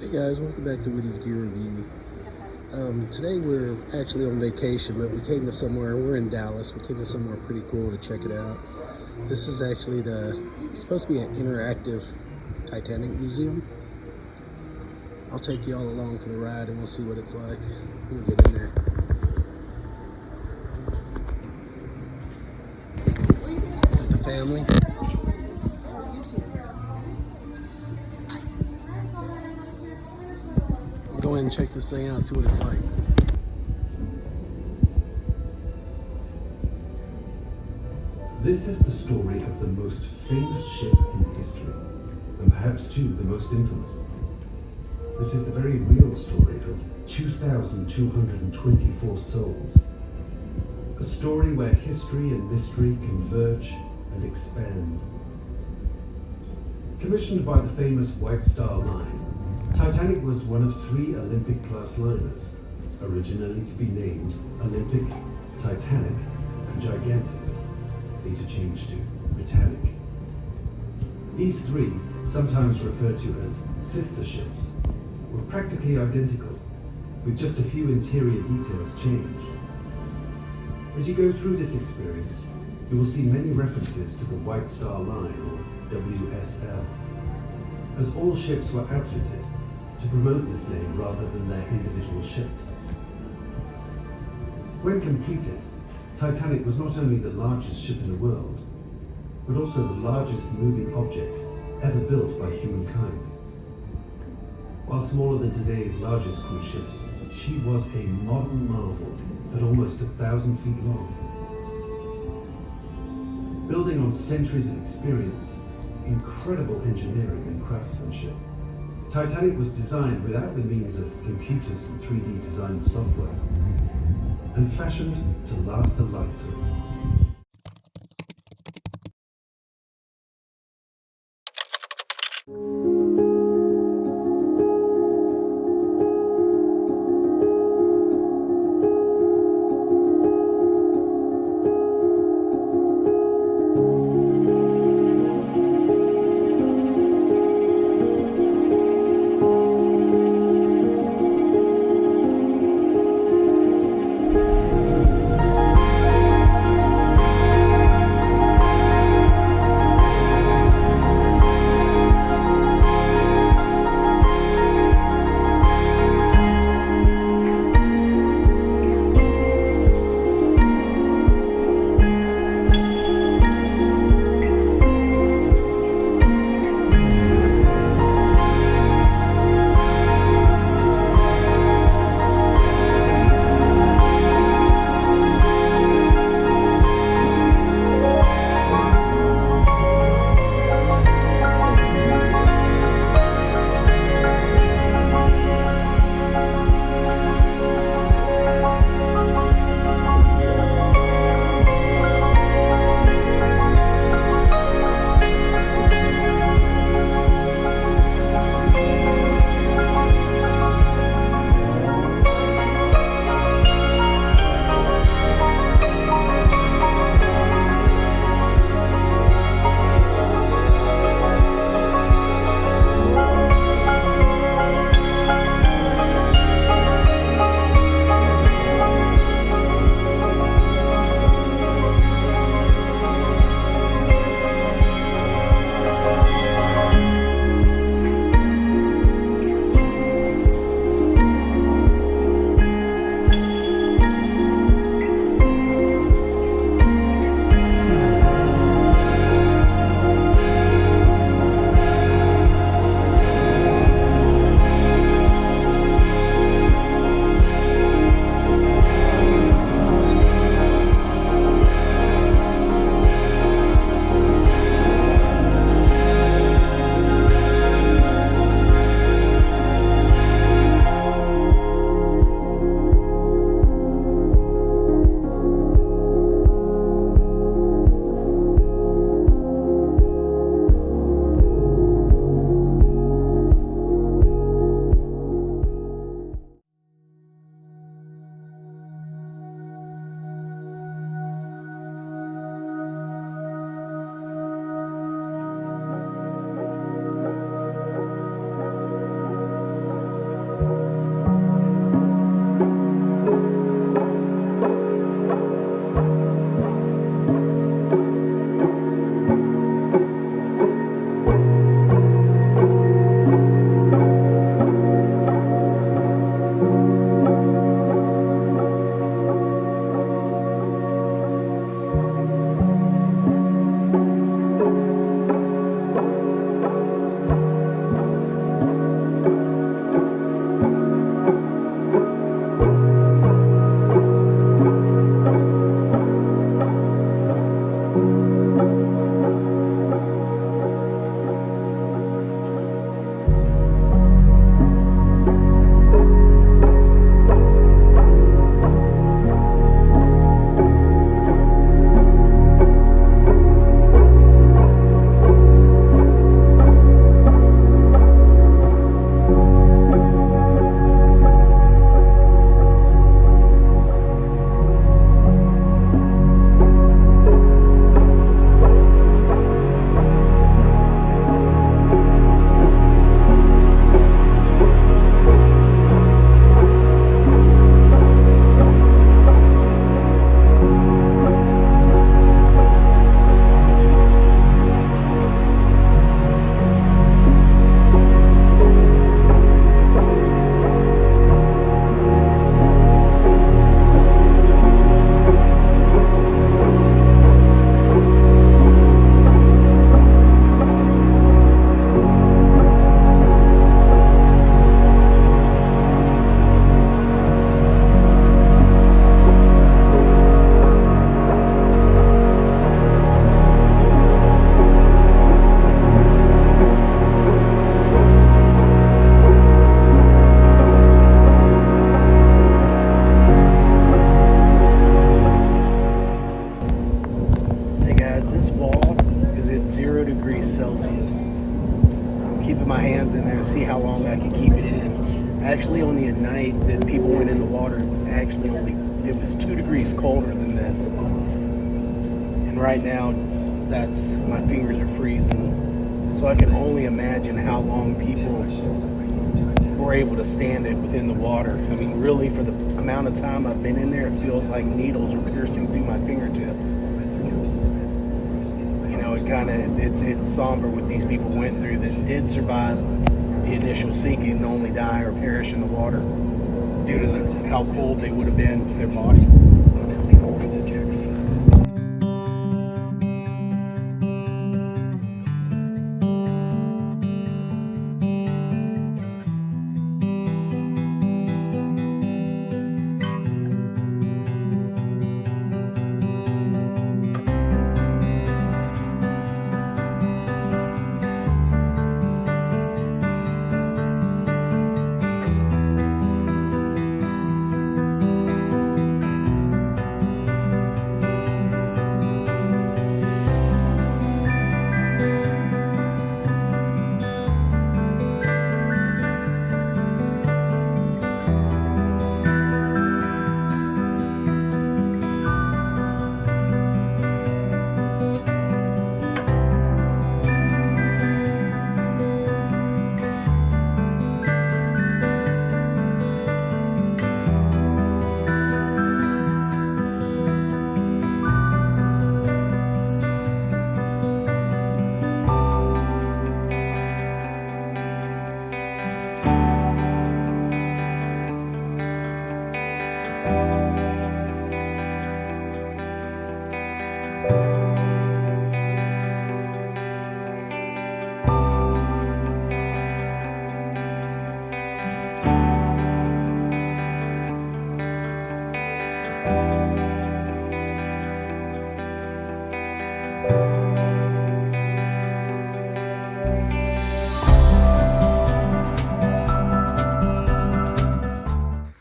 Hey guys, welcome back to Woody's Gear Review. Today we're actually on vacation, but we came to somewhere, we're in Dallas, we came to somewhere pretty cool to check it out. This is actually supposed to be an interactive Titanic museum. I'll take you all along for the ride and we'll see what it's like. We'll get in there. With the family. Go ahead and check this thing out, see what it's like. This is the story of the most famous ship in history, and perhaps too the most infamous. This is the very real story of 2,224 souls. A story where history and mystery converge and expand. Commissioned by the famous White Star Line, Titanic was one of 3 Olympic-class liners, originally to be named Olympic, Titanic, and Gigantic, later changed to Britannic. These 3, sometimes referred to as sister ships, were practically identical, with just a few interior details changed. As you go through this experience, you will see many references to the White Star Line, or WSL, as all ships were outfitted to promote this name rather than their individual ships. When completed, Titanic was not only the largest ship in the world, but also the largest moving object ever built by humankind. While smaller than today's largest cruise ships, she was a modern marvel at almost 1,000 feet long. Building on centuries of experience, incredible engineering and craftsmanship, Titanic was designed without the means of computers and 3D design software, and fashioned to last a lifetime. 0 degrees Celsius. I'm keeping my hands in there to see how long I can keep it in. Actually, on the night that people went in the water, it was 2 degrees colder than this. And right now, my fingers are freezing. So I can only imagine how long people were able to stand it within the water. I mean, really, for the amount of time I've been in there, it feels like needles are piercing through my fingertips. You know, it's somber what these people went through that did survive the initial sinking and only die or perish in the water due to how cold they would have been to their body.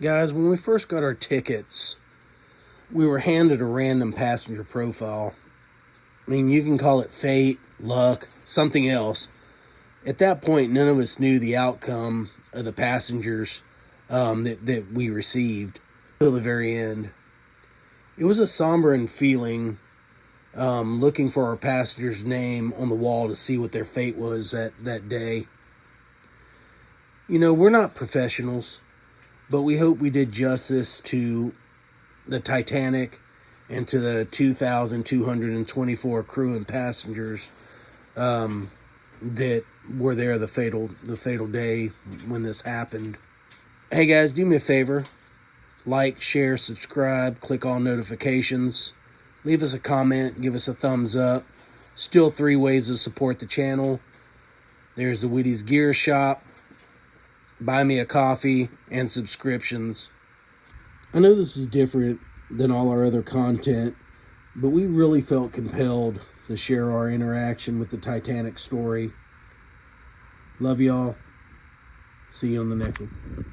Guys, when we first got our tickets, we were handed a random passenger profile. I mean, you can call it fate, luck, something else. At that point, none of us knew the outcome of the passengers that we received till the very end. It was a somber feeling, looking for our passenger's name on the wall to see what their fate was that day. You know, we're not professionals, but we hope we did justice to the Titanic and to the 2,224 crew and passengers that were there the fatal day when this happened. Hey guys, do me a favor. Like, share, subscribe, click all notifications. Leave us a comment, give us a thumbs up. Still 3 ways to support the channel. There's the Woody's Gear Shop, buy me a coffee, and subscriptions. I know this is different than all our other content, but we really felt compelled to share our interaction with the Titanic story. Love y'all. See you on the next one.